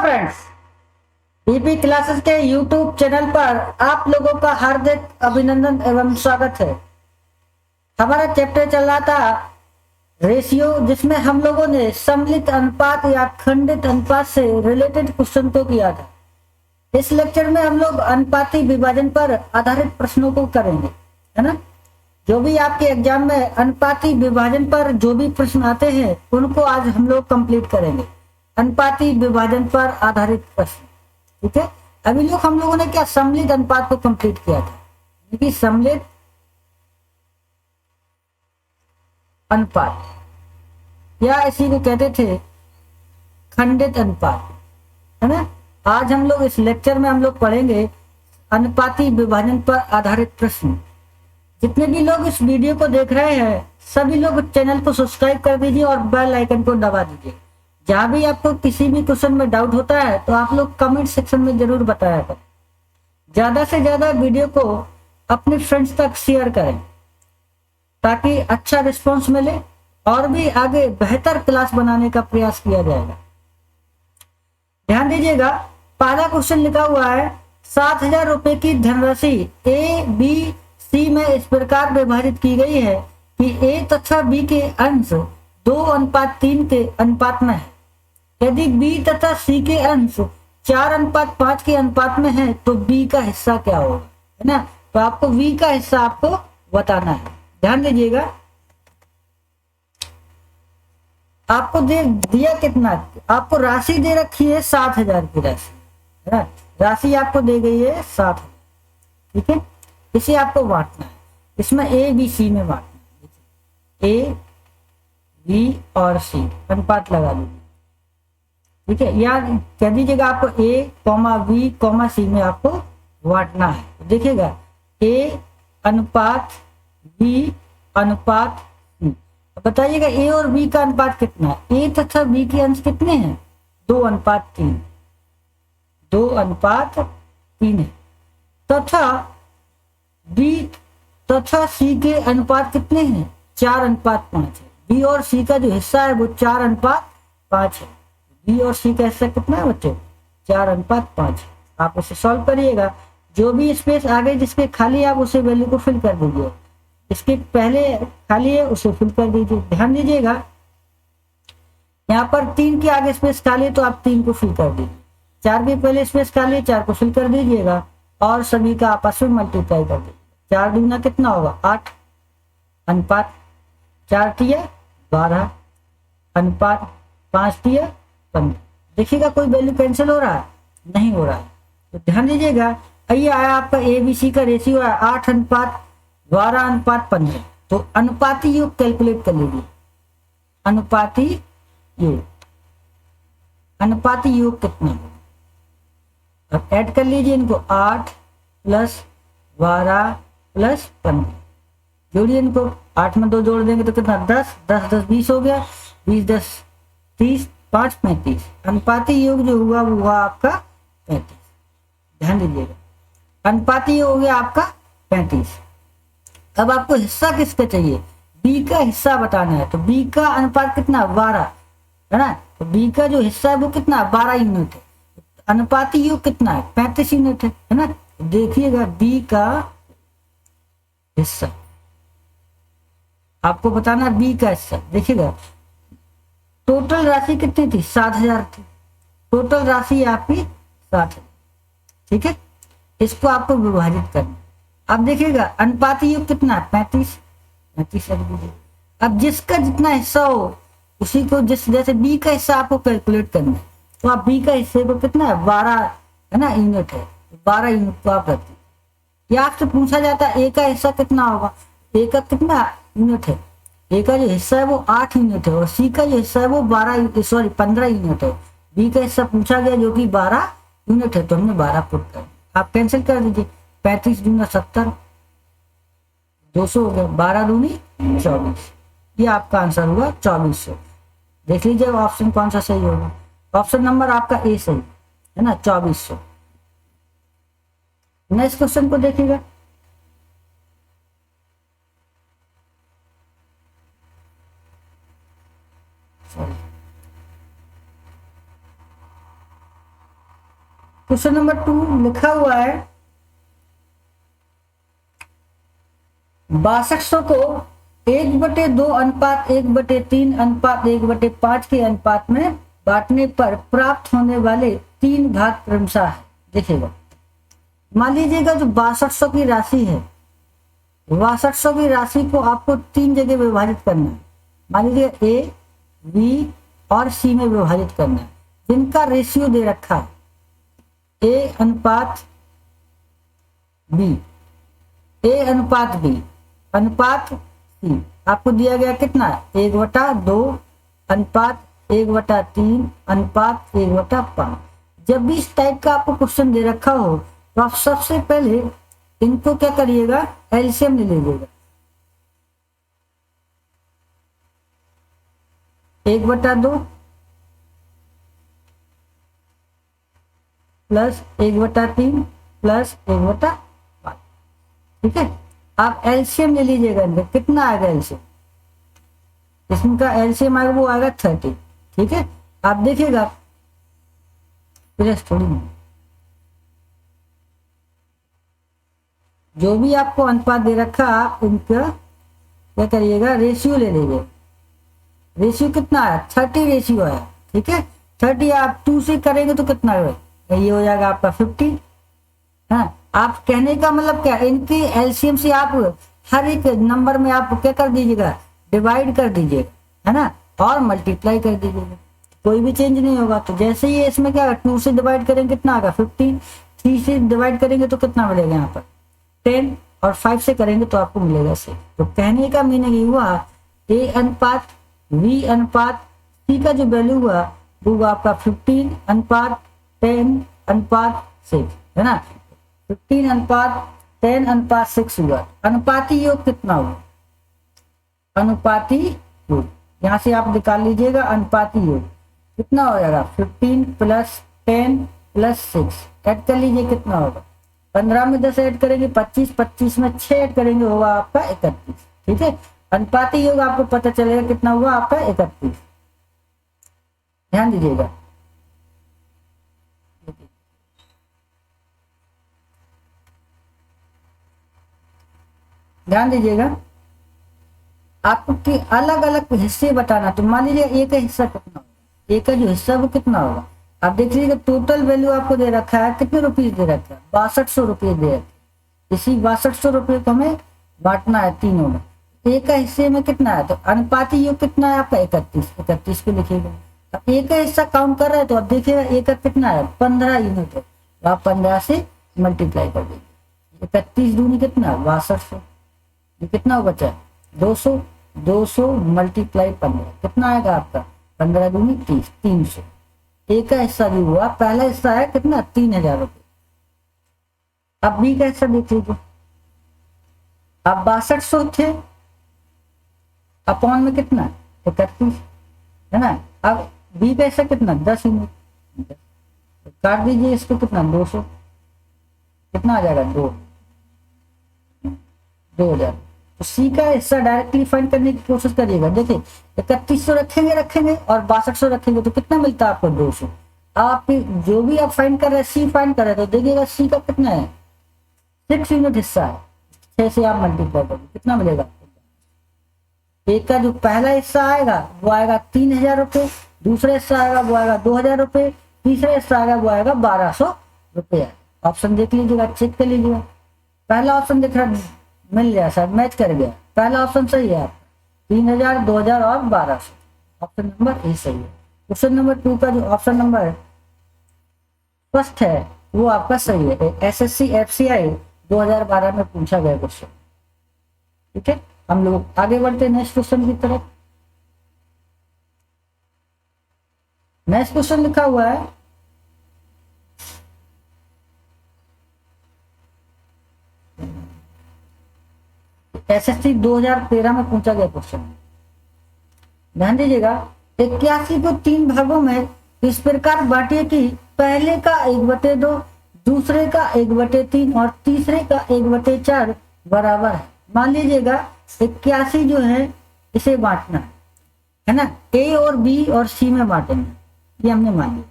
Friends, BP classes के YouTube channel पर आप लोगों का हार्दिक अभिनंदन एवं स्वागत है। हमारा चैप्टर चल रहा था रेशियो, जिसमें हम लोगों ने सम्मिलित अनुपात या खंडित अनुपात से रिलेटेड क्वेश्चन को किया था। इस लेक्चर में हम लोग अनुपाती विभाजन पर आधारित प्रश्नों को करेंगे, है ना। जो भी आपके एग्जाम में अनुपाती विभाजन पर जो भी प्रश्न आते हैं उनको आज हम लोग कंप्लीट करेंगे। अनुपाती विभाजन पर आधारित प्रश्न, ठीक है। अभी लोग हम लोगों ने क्या सम्मिलित अनुपात को कंप्लीट किया था, क्योंकि सम्मिलित अनुपात या इसी को कहते थे खंडित अनुपात, है ना। आज हम लोग इस लेक्चर में हम लोग पढ़ेंगे अनुपाती विभाजन पर आधारित प्रश्न। जितने भी लोग इस वीडियो को देख रहे हैं सभी लोग चैनल को सब्सक्राइब कर दीजिए और बेल आइकन को दबा दीजिए। जहां भी आपको किसी भी क्वेश्चन में डाउट होता है तो आप लोग कमेंट सेक्शन में जरूर बताया करें। ज्यादा से ज्यादा वीडियो को अपने फ्रेंड्स तक शेयर करें ताकि अच्छा रिस्पॉन्स मिले और भी आगे बेहतर क्लास बनाने का प्रयास किया जाएगा। ध्यान दीजिएगा, पहला क्वेश्चन लिखा हुआ है 7,000 रुपए की धनराशि ए बी सी में इस प्रकार विभाजित की गई है कि ए तथा बी के अंश 2:3 के अनुपात में है। यदि बी तथा सी के अंश 4:5 के अनुपात में है तो बी का हिस्सा क्या होगा, है ना। तो आपको बी का हिस्सा आपको बताना है। ध्यान दीजिएगा, आपको दे दिया कितना, आपको राशि दे रखी है 7,000 की राशि, है ना। राशि आपको दे गई है 7,000, ठीक है। इसे आपको बांटना है, इसमें ए बी सी में बांटना है। ए बी और सी अनुपात लगा दीजिए, ठीक है। या कह दीजिएगा आपको ए कॉमा बी कॉमा सी में आपको बांटना है। देखिएगा ए अनुपात बी अनुपात सी। बताइएगा ए और बी का अनुपात कितना है। ए तथा बी के अंश कितने हैं, 2:3, 2:3 है। तथा बी तथा सी के अनुपात कितने हैं, 4:5 है। बी और सी का जो हिस्सा है वो 4:5 है। बी और सी का हिस्सा कितना है बच्चे, 4:5 है। आप उसे सॉल्व करिएगा, जो भी स्पेस आगे जिसके खाली है आप उसे वैल्यू को फिल कर दीजिए, इसके पहले खाली है उसे फिल कर दीजिए। ध्यान दीजिएगा, यहाँ पर 3 के आगे स्पेस खाली है तो आप 3 को फिल कर दीजिए। 4 के पहले स्पेस खाली है, 4 को फिल कर दीजिएगा और सभी का आपस में मल्टीप्लाई कर दीजिए। 4 दूना कितना होगा, 8 अनुपात 4 तिया 12 अनुपात 5 तिया 15। देखिएगा कोई वैल्यू कैंसिल हो रहा है, नहीं हो रहा है। तो ध्यान दीजिएगा, ये आया आपका ए बी सी का रेशियो है 8:12:15। तो अनुपाती योग कैलकुलेट कर लीजिए। अनुपाती योग, अनुपाती योग कितना होगा, अब ऐड कर लीजिए इनको। 8 + 12 + 15 जोड़िए इनको। 8 में 2 जोड़ देंगे तो कितना, 10 10 10 20 हो गया। 20 10 30 5 35। अनुपाती योग जो हुआ वो हुआ आपका 35। ध्यान दीजिएगा, अनुपाती योग हो गया आपका 35। अब आपको हिस्सा किसका चाहिए, बी का हिस्सा बताना है। तो बी का अनुपात कितना, 12, है ना। तो बी का जो हिस्सा है वो कितना, 12 यूनिट है। अनुपाती योग कितना है, 35 यूनिट है ना। देखिएगा बी का हिस्सा आपको बताना, बी का हिस्सा। देखिएगा टोटल राशि कितनी थी, 7,000 थी। टोटल राशि आपकी 7,000, ठीक है। इसको आपको विभाजित करना। अब देखिएगा अनुपाती योग कितना है, 35 35 रख दीजिए। अब जिसका जितना हिस्सा हो उसी को, जैसे बी का हिस्सा आपको कैलकुलेट करना है तो आप बी का हिस्से को कितना है, 12 है ना यूनिट है। 12 यूनिट को आप रख दीजिए। या आपसे पूछा जाता है ए का हिस्सा कितना होगा, ए का कितना यूनिट है। ए का जो हिस्सा है वो 8 यूनिट है और सी का जो हिस्सा है वो 15 यूनिट है। बी का हिस्सा पूछा गया जो कि 12 यूनिट है, तो हमने 12 पुट कर। आप कैंसिल कर दीजिए, 35 दूना 70, 200 हो गया। 12 दूनी 24, ये आपका आंसर हुआ 2400। देख लीजिए ऑप्शन कौन सा सही होगा। ऑप्शन नंबर आपका ए सही है ना, 2400। नेक्स्ट क्वेश्चन को देखिएगा। सॉरी, क्वेश्चन नंबर 2 लिखा हुआ है 6200 को 1/2 अनुपात 1/3 अनुपात 1/5 के अनुपात में बांटने पर प्राप्त होने वाले 3 भाग क्रमशः है। देखिएगा, मान लीजिएगा जो 6200 की राशि है, 6200 की राशि को आपको 3 जगह विभाजित करना है। मान लीजिए ए, बी और सी में विभाजित करना है, जिनका रेशियो दे रखा है ए अनुपात बी, ए अनुपात बी अनुपात सी। आपको दिया गया कितना, 1/2 अनुपात 1/3 अनुपात 1/5। जब भी इस टाइप का आपको क्वेश्चन दे रखा हो तो आप सबसे पहले इनको क्या करिएगा, एलसीएम ले लीजिएगा। 1/2 प्लस 1/3 प्लस 1/5। ठीक है, आप एलसीएम ले लीजिएगा। इनका कितना आएगा एलसीएम, इसका एलसीएम आएगा, वो आएगा 30। ठीक है, आप देखिएगा थोड़ी नहीं, जो भी आपको अनुपात दे रखा आप उनका क्या करिएगा, रेशियो ले लीजिए। रेशियो कितना है, 30 रेशियो है। ठीक है, 30 आप 2 से करेंगे तो कितना है, ये हो जाएगा आपका 50। हाँ, आप कहने का मतलब क्या, इनकी एलसीएम से आप हर एक नंबर में आप क्या कर दीजिएगा, डिवाइड कर दीजिएगा, है ना, और मल्टीप्लाई कर दीजिएगा, कोई भी चेंज नहीं होगा। तो जैसे ही इसमें क्या 2 से डिवाइड करेंगे कितना आएगा 15, 3 से डिवाइड करेंगे तो कितना मिलेगा यहाँ पर 10, और 5 से करेंगे तो आपको मिलेगा 6। तो कहने का मीनिंग ये हुआ ए अनुपात बी अनुपात सी का जो वैल्यू हुआ वो आपका 15 अनुपात 10 अनुपात 6, है ना, 15 अनुपात 10 अनुपात 6 हुआ। अनुपाती योग कितना हुआ, अनुपाती योग यहाँ से आप निकाल लीजिएगा। अनुपाती योग कितना हो जाएगा, 15 प्लस 10 प्लस 6 ऐड कर लीजिए, कितना होगा 15 में 10 ऐड करेंगे 25, 25 में 6 ऐड करेंगे होगा आपका 31। ठीक है, अनुपाती योग आपको पता चलेगा कितना हुआ आपका 31। ध्यान दीजिएगा, ध्यान दीजिएगा, आपके अलग अलग हिस्से बताना। तो मान लीजिए ए का हिस्सा कितना होगा, ए का जो हिस्सा वो कितना होगा, आप देख लीजिएगा टोटल वैल्यू आपको दे रखा है, कितने रुपये दे रखा है, 6200 रुपये दे रखे। इसी 6200 रुपये को हमें बांटना है तीनों में। ए का हिस्से में कितना है, तो अनुपाती योग कितना है आपका 31, 31 को लिखिएगा। अब ए का हिस्सा काउंट कर रहे हैं तो अब देखिएगा ए का कितना है 15 यूनिट है, तो आप 15 से मल्टीप्लाई कर दीजिए। 31 दूनी कितना 6200, ये कितना बचा 200, 200 मल्टीप्लाई 15 कितना आएगा आपका 15 दूनी 30, 300। ए का हिस्सा जो हुआ पहला हिस्सा है कितना 3000 रुपये। अब बी का हिस्सा देख लीजिए, अब 6200 थे, अपॉन में कितना 31, है ना। अब बी का हिस्सा कितना 10 यूनिट, काट दीजिए इसको, कितना 200, कितना आ जाएगा 2000। तो सी का हिस्सा डायरेक्टली फाइंड करने की कोशिश करिएगा। देखिए 3100 रखेंगे और 6200 रखेंगे तो कितना मिलता है आपको 200। आप जो भी आप फाइंड कर रहे हैं सी फाइंड कर रहे हैं तो देखिएगा सी का कितना है 6 यूनिट हिस्सा है, 6 से आप मल्टीप्लाई करोगे कितना मिलेगा। एक का जो पहला हिस्सा आएगा वो आएगा 3000 रुपये, दूसरा हिस्सा आएगा वो आएगा 2000 रुपये, तीसरा हिस्सा आएगा वो आएगा 1200 रुपये। ऑप्शन देख लीजिएगा, चेक कर लीजिएगा। पहला ऑप्शन देख रहा मिल गया सर, मैच कर गया, पहला ऑप्शन सही है, 3000, 2000 और 1200, ऑप्शन नंबर ए सही है। क्वेश्चन नंबर 2 का जो ऑप्शन नंबर फर्स्ट है वो आपका सही है, एसएससी एफसीआई 2012 में पूछा गया क्वेश्चन। ठीक है, हम लोग आगे बढ़ते हैं नेक्स्ट क्वेश्चन की तरफ। नेक्स्ट क्वेश्चन लिखा हुआ है एसएससी 2013 में पूछा गया क्वेश्चन। ध्यान दीजिएगा, 81 को 3 भागों में इस प्रकार बांटिए कि पहले का 1/2, दूसरे का 1/3 और तीसरे का 1/4 बराबर है। मान लीजिएगा 81 जो है इसे बांटना है ना, ए और बी और सी में बांटेंगे, ये हमने मान लिया।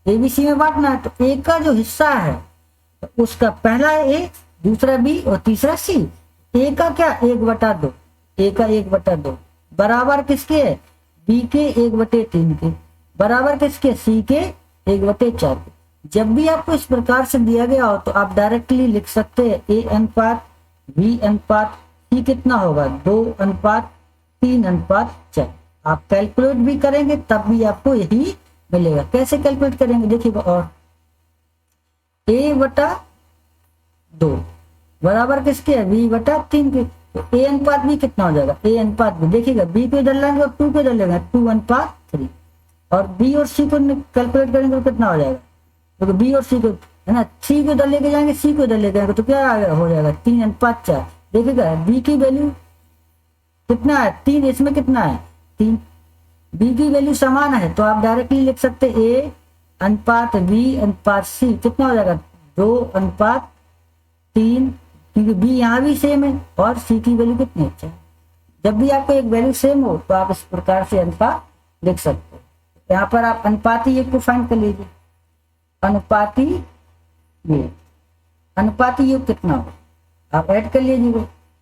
एबीसी में बांटना है तो ए का जो हिस्सा है उसका पहला ए, दूसरा बी और तीसरा सी। ए का क्या 1/2, ए का 1/2 बराबर किसके है, बी के 1/3 के, बराबर किसके, सी के 1/4 के। जब भी आपको इस प्रकार से दिया गया हो तो आप डायरेक्टली लिख सकते हैं ए अनुपात बी अनुपात सी कितना होगा, 2:3:4। आप कैलकुलेट भी करेंगे तब भी आपको यही मिलेगा। कैसे कैलकुलेट करेंगे देखिए, और a/2 बराबर किसके है, b/3 के। तो ए अनुपात बी कितना हो जाएगा, ए अनुपात बी, देखिएगा बी को इधर लाएंगे और 2 को इधर लेंगे, 2:3। और बी और सी को कैलकुलेट करेंगे तो कितना हो जाएगा, तो बी और सी को है ना, सी को इधर लेके जाएंगे, सी को इधर लेके जाएंगे तो क्या हो जाएगा 3:4। देखिएगा बी की वैल्यू कितना है 3, इसमें कितना है 3, बी की वैल्यू समान है तो आप डायरेक्टली लिख सकते ए अनुपात बी अनुपात सी कितना हो जाएगा 2:3, क्योंकि बी यहाँ भी सेम है और सी की वैल्यू कितनी है 4। जब भी आपको एक वैल्यू सेम हो तो आप इस प्रकार से अनुपात लिख सकते हो। यहाँ पर आप अनुपाती योग को फाइंड कर लीजिए, अनुपाती योग, अनुपाती योग कितना हो आप ऐड कर लीजिए,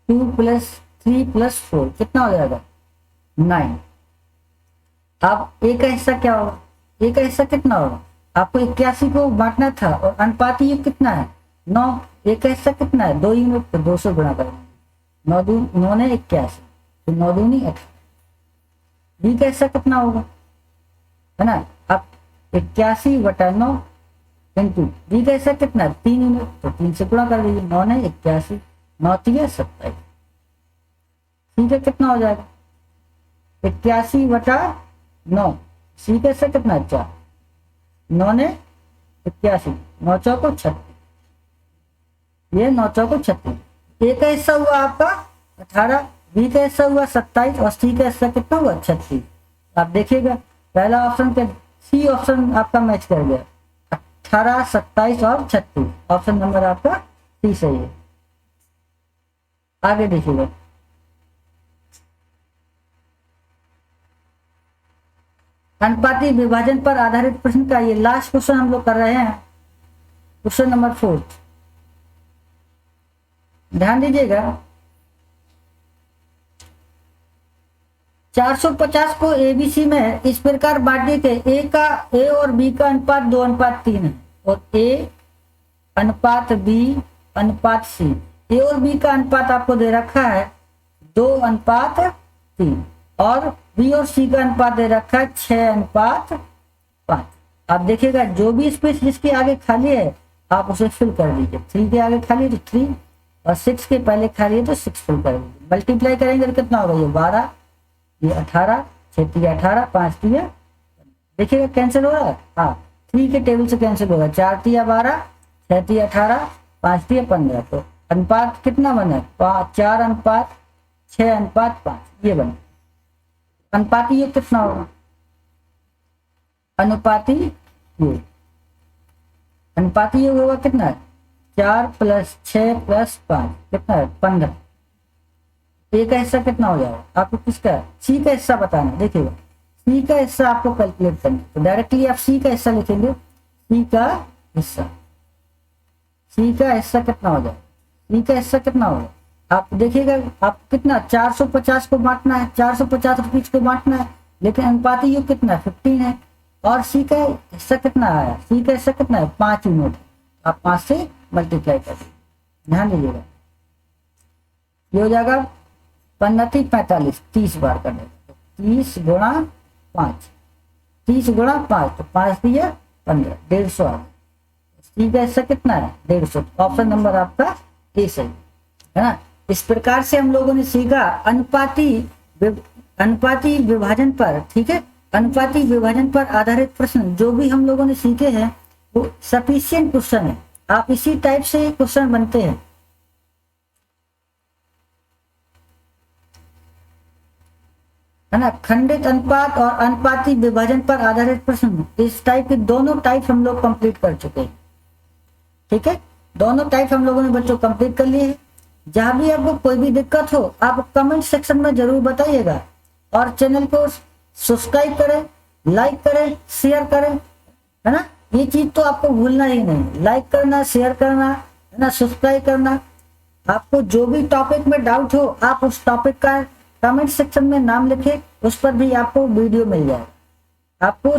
2 + 3 + 4 कितना हो जाएगा 9। अब ए का हिस्सा क्या होगा, ए का हिस्सा कितना होगा, आपको 81 को बांटना था और अनुपाती योग कितना है 9, ए का हिस्सा कितना है 2 यूनिट, तो 2 से गुणा करेंगे, 9 ने 81 तो 9 दूनी 18। बी का हिस्सा कितना होगा है ना, अब 81/9 इंटू बी का हिस्सा कितना है 3 यूनिट, तो 3 से गुणा कर दीजिए, 9 ने 81, 9 3 27। ठीक है, कितना हो जाएगा 81/9, सी का हिस्सा कितना है 4, 9 ने 81, 9 चौको 36, ये 9 चौको 36। ए का हिस्सा हुआ आपका 18, बी का हिस्सा हुआ 27 और सी का हिस्सा कितना हुआ 36। आप देखिएगा पहला ऑप्शन के सी ऑप्शन आपका मैच कर गया, 18, 27 और 36, ऑप्शन नंबर आपका सी सही है। आगे देखिएगा, अनुपाती विभाजन पर आधारित प्रश्न का ये लास्ट क्वेश्चन हम लोग कर रहे हैं, क्वेश्चन नंबर 4। ध्यान दीजिएगा, 450 को एबीसी में इस प्रकार बांटे थे, ए और बी का अनुपात 2:3 है और ए अनुपात बी अनुपात सी, ए और बी का अनुपात आपको दे रखा है 2:3 और बी और सी का अनुपात दे रखा है 6:5। आप देखिएगा जो भी स्पेस जिसके आगे खाली है आप उसे फिल कर दीजिए, 3 के आगे खाली है तो 3 और 6 के पहले खाली है तो 6 फिल कर दीजिए। मल्टीप्लाई करेंगे तो कितना होगा, ये 12, ये 18, 6 × 18, 5 × देखिएगा कैंसिल हो रहा है, हाँ 3 के टेबल से कैंसिल होगा, 4 × 12, 6 × 18, 5 × 15, तो अनुपात कितना बना 4:6:5 ये बना। अनुपाती योग कितना होगा, अनुपाती योग, अनुपाती योग होगा कितना है 4 + 6 + 5 कितना है 15। ए का हिस्सा कितना हो जाएगा, आपको किसका सी का हिस्सा बताना, देखिएगा सी का हिस्सा आपको कैलकुलेट करना, तो डायरेक्टली आप सी का हिस्सा लिखेंगे, सी का हिस्सा, सी का हिस्सा कितना हो जाएगा, सी का हिस्सा कितना होगा, आप देखिएगा आप कितना 450 को बांटना है, 450 रुपीज को बांटना है, लेकिन अनुपाती योग कितना है 15 है और सी का हिस्सा कितना आया, सी का हिस्सा कितना है 5 यूनिट, आप 5 से मल्टीप्लाई कर दीजिए। ध्यान दीजिएगा ये हो जाएगा 15 × 45, 30 बार करने, 30 × 5, 30 × 5 तो 5 दिया 15, 150 आ गया। सी का हिस्सा कितना है 150, ऑप्शन नंबर आपका ए सही है ना। इस प्रकार से हम लोगों ने सीखा अनुपाती विभाजन पर, ठीक है, अनुपाती विभाजन पर आधारित प्रश्न जो भी हम लोगों ने सीखे हैं वो सफिशिएंट क्वेश्चन है, आप इसी टाइप से क्वेश्चन बनते हैं, है ना। खंडित अनुपात और अनुपाती विभाजन पर आधारित प्रश्न, इस टाइप के दोनों टाइप हम लोग कंप्लीट कर चुके हैं, ठीक है, दोनों टाइप हम लोगों ने बच्चों कंप्लीट कर लिए हैं। जहां भी आपको कोई भी दिक्कत हो आप कमेंट सेक्शन में जरूर बताइएगा और चैनल को सब्सक्राइब करें, लाइक करें, शेयर करें, है ना। ये चीज तो आपको भूलना ही नहीं, लाइक करना, शेयर करना, है ना, सब्सक्राइब करना। आपको जो भी टॉपिक में डाउट हो, आप उस टॉपिक का कमेंट सेक्शन में नाम लिखे, उस पर भी आपको वीडियो मिल जाएगा। आपको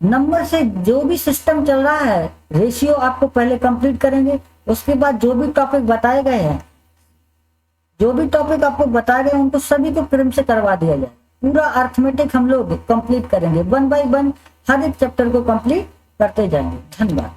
नंबर से जो भी सिस्टम चल रहा है, रेशियो आपको पहले कंप्लीट करेंगे, उसके बाद जो भी टॉपिक बताए गए हैं, जो भी टॉपिक आपको बताए गए उनको सभी को क्रम से करवा दिया जाए। पूरा अर्थमेटिक हम लोग कंप्लीट करेंगे, 1 बाय 1 हर एक चैप्टर को कंप्लीट करते जाएंगे। धन्यवाद।